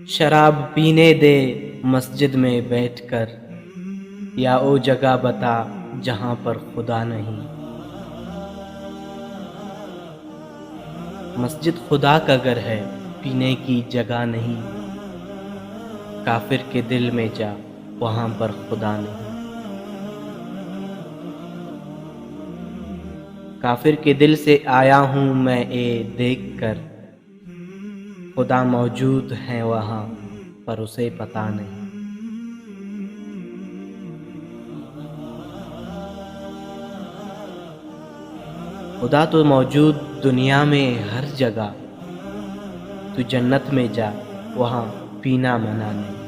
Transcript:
شراب پینے دے مسجد میں بیٹھ کر، یا وہ جگہ بتا جہاں پر خدا نہیں۔ مسجد خدا کا گھر ہے، پینے کی جگہ نہیں۔ کافر کے دل میں جا، وہاں پر خدا نہیں۔ کافر کے دل سے آیا ہوں میں دیکھ کر، خدا موجود ہے وہاں پر اسے پتہ نہیں۔ خدا تو موجود دنیا میں ہر جگہ، تو جنت میں جا، وہاں پینا منع نہیں۔